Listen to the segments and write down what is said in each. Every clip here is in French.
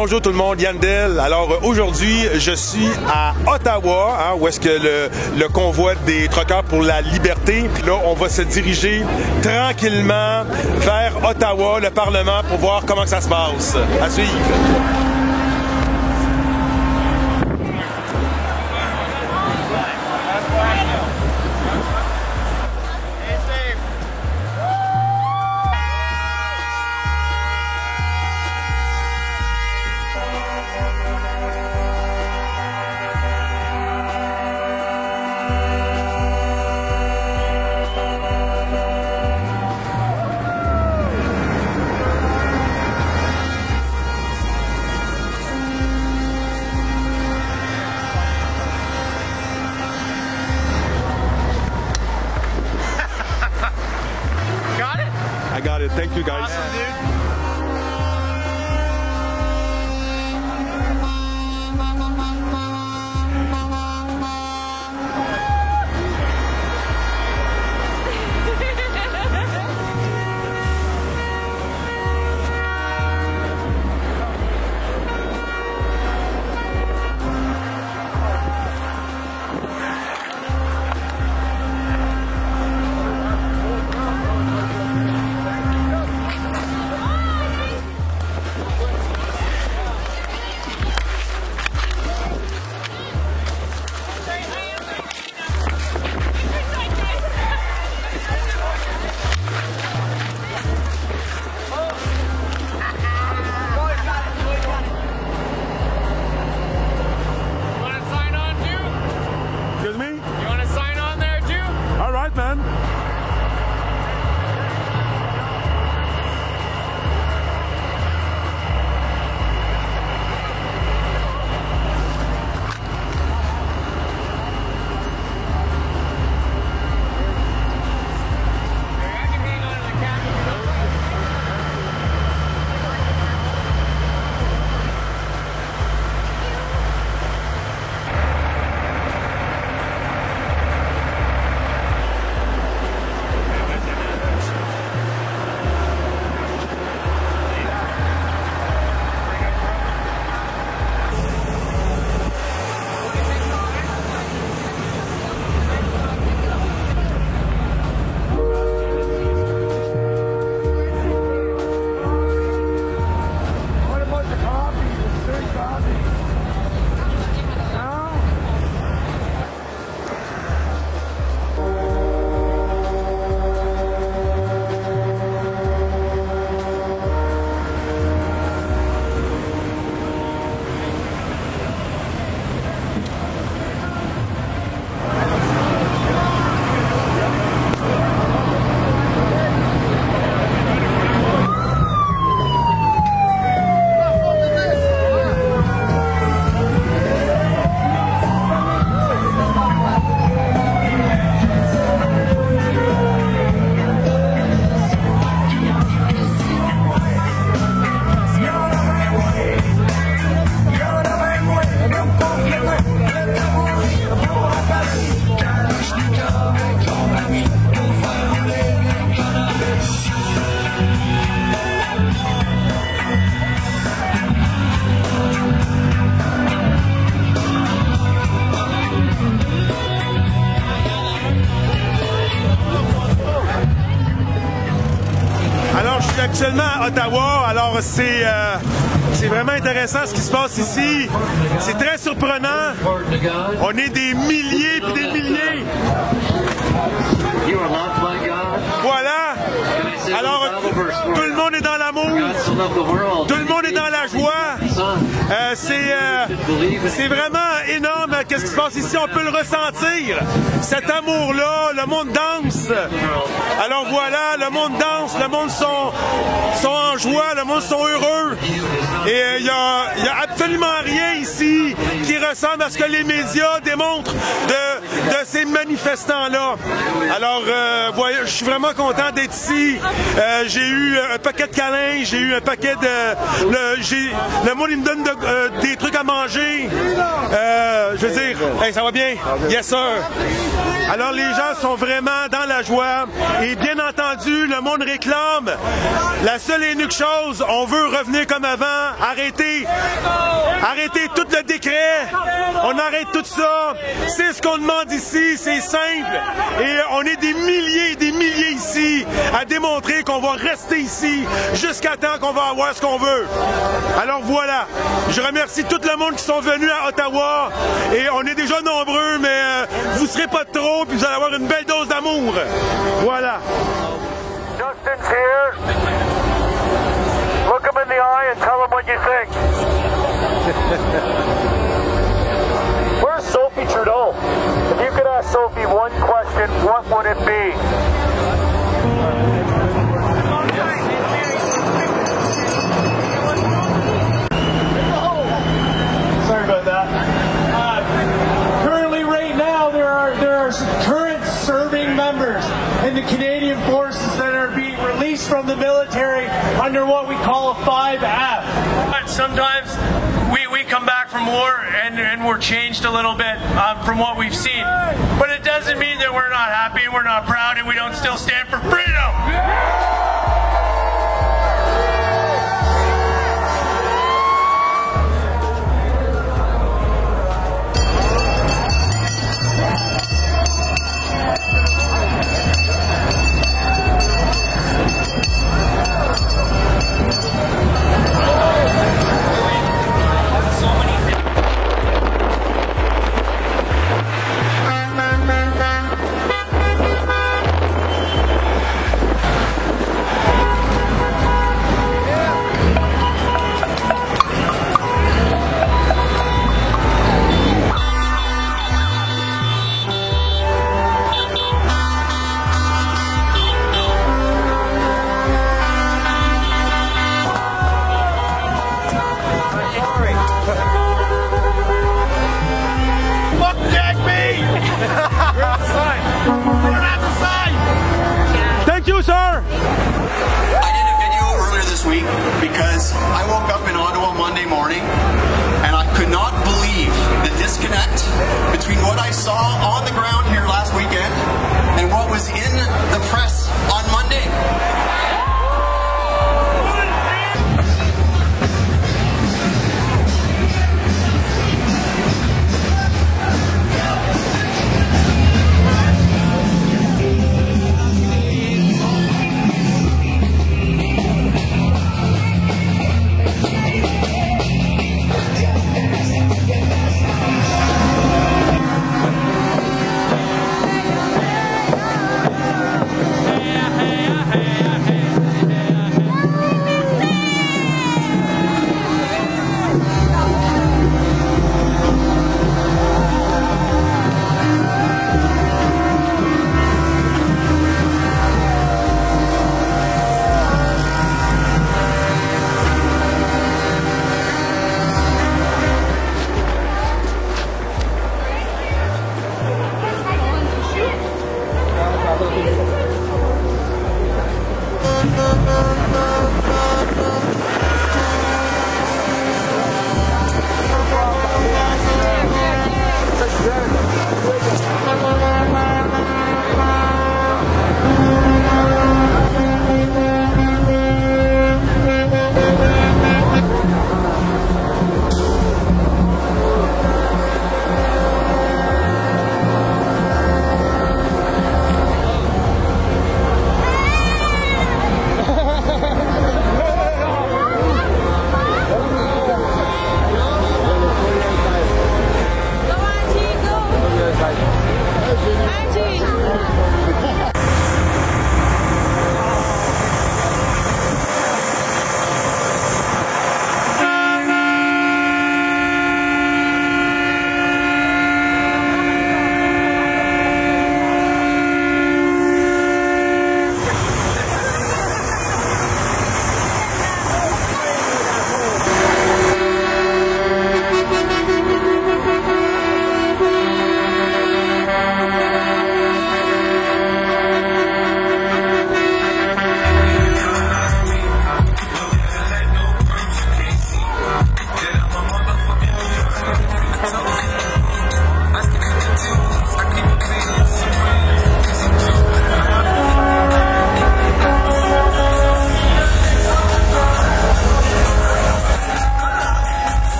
Bonjour tout le monde, Yann Del. Alors aujourd'hui, je suis à Ottawa, où est-ce que le convoi des truckers pour la liberté. Là, on va se diriger tranquillement vers Ottawa, le Parlement, pour voir comment ça se passe. À suivre. I got it. Thank you, guys. Awesome, dude. Actuellement à Ottawa, alors c'est vraiment intéressant ce qui se passe ici. C'est très surprenant. On est des milliers et des milliers. Voilà. Alors tout le monde est dans l'amour. Tout le monde est dans la joie. C'est vraiment énorme qu'est-ce qui se passe ici. On peut le ressentir. Cet amour-là, le monde danse. Alors voilà, le monde danse, le monde sont en joie, le monde sont heureux. Et il y a absolument rien ici qui ressemble ressemble à ce que les médias démontrent de ces manifestants-là. Alors, je suis vraiment content d'être ici. J'ai eu un paquet de câlins, j'ai eu un paquet de... Le monde, il me donne des trucs à manger. Je veux dire, hey, ça va bien? Yes, sir. Alors, les gens sont vraiment dans la joie. Et bien entendu, le monde réclame. La seule et unique chose, on veut revenir comme avant. Arrêter tout le décret. On arrête tout ça. C'est ce qu'on demande ici. C'est simple. Et on est des milliers ici à démontrer qu'on va rester ici jusqu'à temps qu'on va avoir ce qu'on veut. Alors voilà. Je remercie tout le monde qui sont venus à Ottawa. Et on est déjà nombreux, mais vous serez pas de trop, puis vous allez avoir une belle dose d'amour. Voilà. Justin's here. Look him in the eye and tell him what you think. Where's Sophie Trudeau? If you could ask Sophie one question, what would it be? Sorry about that. Currently, right now, there are current serving members in the Canadian Forces that are being released from the military under what we call a 5F. But sometimes we come back from war and we're changed a little bit from what we've seen. But it doesn't mean that we're not happy and we're not proud and we don't still stand for freedom. Thank you, sir. I did a video earlier this week because I woke up in Ottawa Monday morning and I could not believe the disconnect between what I saw on the ground here last weekend and what was in the press on Monday.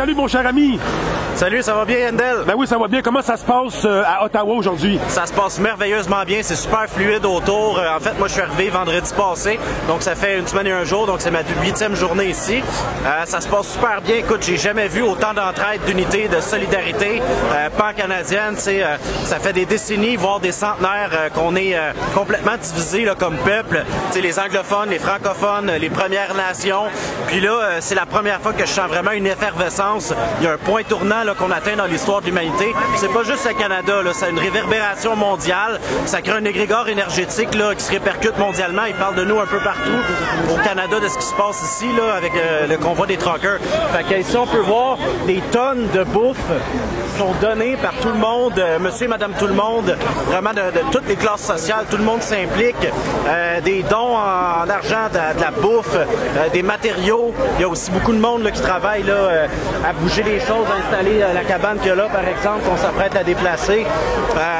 salut mon cher ami. Salut, ça va bien, Yandel? Ben oui, ça va bien. Comment ça se passe à Ottawa aujourd'hui? Ça se passe merveilleusement bien, c'est super fluide autour. En fait, moi, je suis arrivé vendredi passé, donc ça fait une semaine et un jour, donc c'est ma 8e journée ici. Ça se passe super bien. Écoute, j'ai jamais vu autant d'entraide, d'unité, de solidarité pan-canadienne. Ça fait des décennies, voire des centenaires qu'on est complètement divisés là, comme peuple. T'sais, les anglophones, les francophones, les Premières Nations. Puis là, c'est la première fois que je sens vraiment une effervescence. Il y a un point tournant là, qu'on atteint dans l'histoire de l'humanité. C'est pas juste le Canada, là, ça a une réverbération mondiale. Ça crée un égrégore énergétique là, qui se répercute mondialement. Ils parlent de nous un peu partout au Canada, de ce qui se passe ici là, avec le convoi des truckers. Fait que ici, on peut voir des tonnes de bouffe sont données par tout le monde, monsieur et madame tout le monde, vraiment de toutes les classes sociales, tout le monde s'implique. Des dons en argent, de la bouffe, des matériaux. Il y a aussi beaucoup de monde là, qui travaille là, à bouger les choses, à installer la cabane qu'il y a là, par exemple, qu'on s'apprête à déplacer.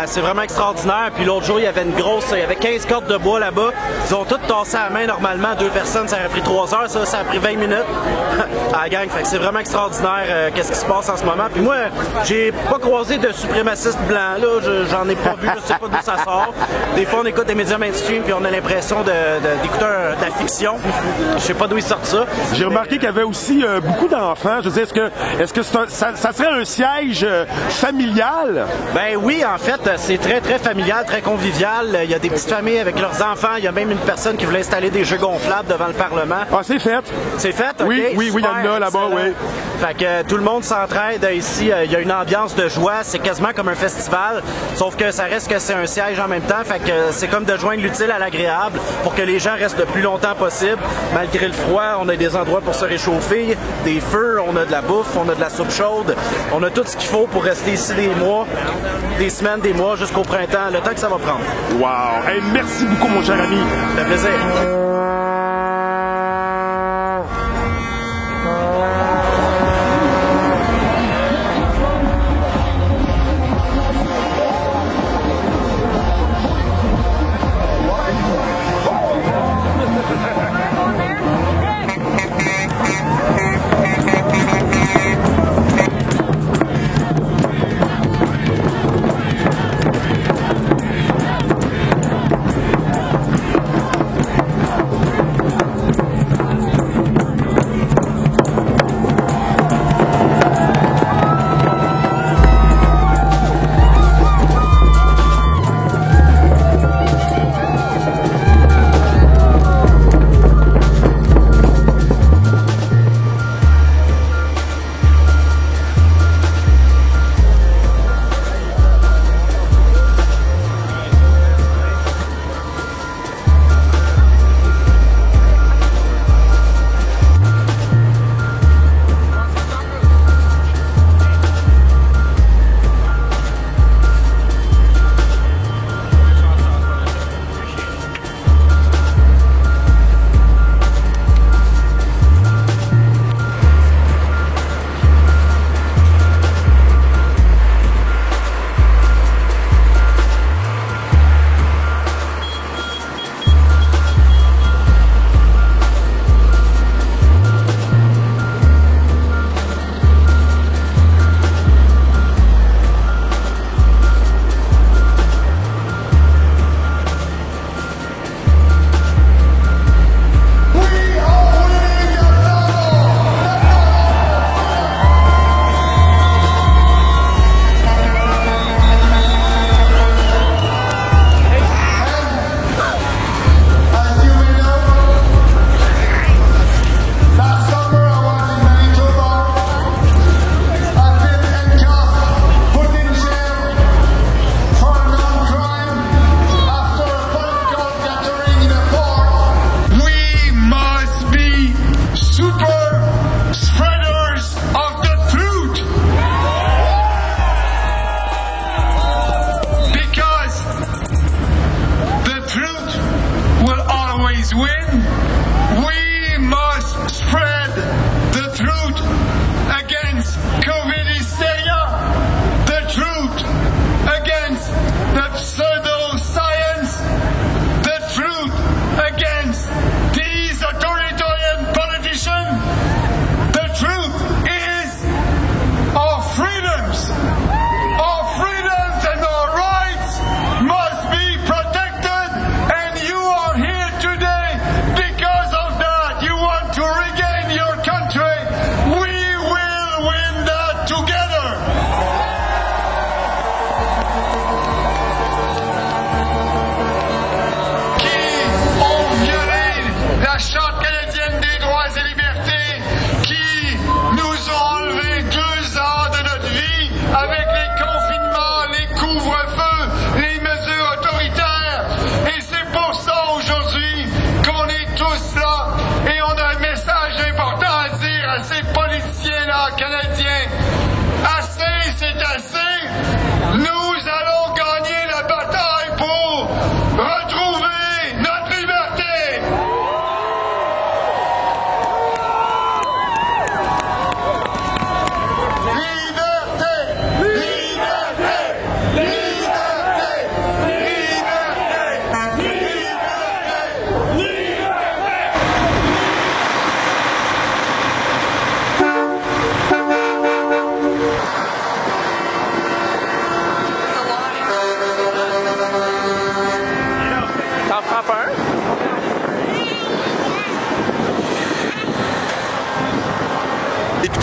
C'est vraiment extraordinaire. Puis l'autre jour, il y avait 15 cordes de bois là-bas. Ils ont toutes tassé à la main normalement. 2 personnes, ça aurait pris 3 heures. Ça a pris 20 minutes à la gang. Fait que c'est vraiment extraordinaire qu'est-ce qui se passe en ce moment. Puis moi, j'ai pas croisé de suprémacistes blancs. Là, j'en ai pas vu. Je sais pas d'où ça sort. Des fois, on écoute des médias mainstream puis on a l'impression d'écouter de la fiction. Je sais pas d'où ils sortent ça. J'ai remarqué qu'il y avait aussi beaucoup d'enfants. Je veux dire, est-ce que ça serait un siège familial? Ben oui, en fait, c'est très, très familial, très convivial. Il y a des petites familles avec leurs enfants. Il y a même une personne qui voulait installer des jeux gonflables devant le Parlement. Ah, c'est fait. C'est fait? Oui, okay, oui, il y en a là-bas, oui. Fait que tout le monde s'entraide ici. Il y a une ambiance de joie. C'est quasiment comme un festival. Sauf que ça reste que c'est un siège en même temps. Fait que c'est comme de joindre l'utile à l'agréable pour que les gens restent le plus longtemps possible. Malgré le froid, on a des endroits pour se réchauffer, des feux, on a de la bouffe, on a de la soupe chaude. On a tout ce qu'il faut pour rester ici des mois, des semaines, des mois, jusqu'au printemps, le temps que ça va prendre. Wow! Hey, merci beaucoup, mon cher ami. Ça fait plaisir.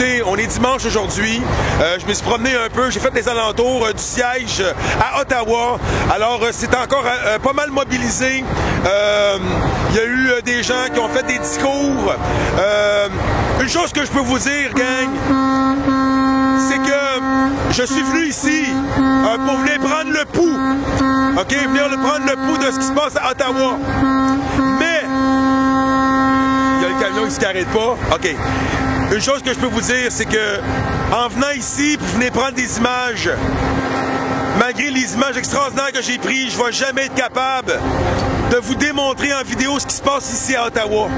Écoutez, on est dimanche aujourd'hui. Je me suis promené un peu. J'ai fait les alentours du siège à Ottawa. Alors, c'est encore pas mal mobilisé. Il y a eu des gens qui ont fait des discours. Une chose que je peux vous dire, gang, c'est que je suis venu ici pour venir prendre le pouls. OK? Venir prendre le pouls de ce qui se passe à Ottawa. Mais, il y a le camion qui ne s'arrête pas. OK. Une chose que je peux vous dire, c'est que en venant ici pour venir prendre des images, malgré les images extraordinaires que j'ai prises, je ne vais jamais être capable de vous démontrer en vidéo ce qui se passe ici à Ottawa.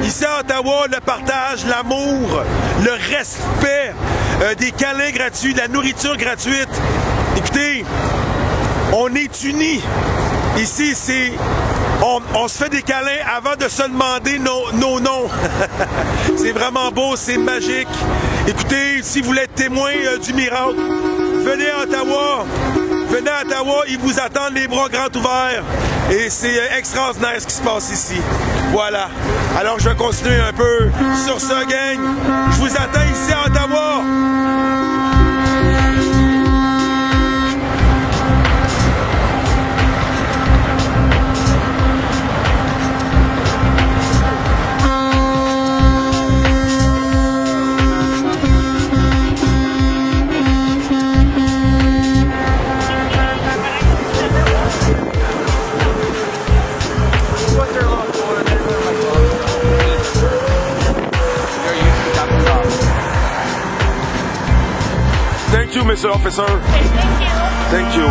Ici à Ottawa, le partage, l'amour, le respect, des câlins gratuits, de la nourriture gratuite. Écoutez, on est unis. Ici, c'est... On se fait des câlins avant de se demander nos noms. C'est vraiment beau, c'est magique. Écoutez, si vous voulez être témoin du miracle, venez à Ottawa. Venez à Ottawa, ils vous attendent les bras grands ouverts. Et c'est extraordinaire ce qui se passe ici. Voilà. Alors je vais continuer un peu sur ce, gang. Je vous attends ici à Ottawa. Thank you, Mr. Officer. Thank you.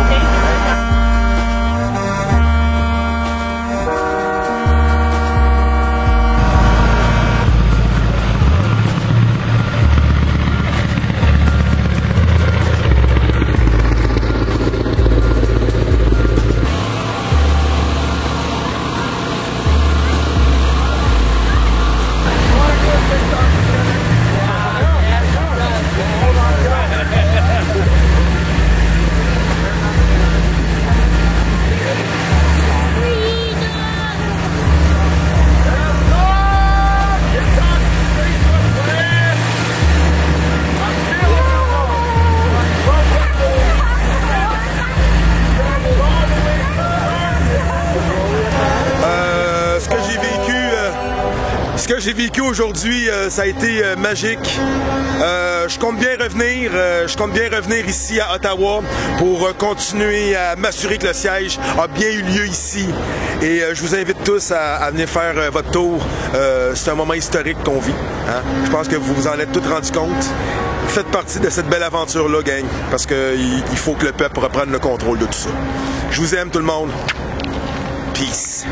Ce que j'ai vécu aujourd'hui, ça a été magique. Je compte bien revenir ici à Ottawa pour continuer à m'assurer que le siège a bien eu lieu ici. Et je vous invite tous à venir faire votre tour. C'est un moment historique qu'on vit. Hein? Je pense que vous vous en êtes tous rendus compte. Faites partie de cette belle aventure-là, gang, parce qu'il faut que le peuple reprenne le contrôle de tout ça. Je vous aime, tout le monde. Peace.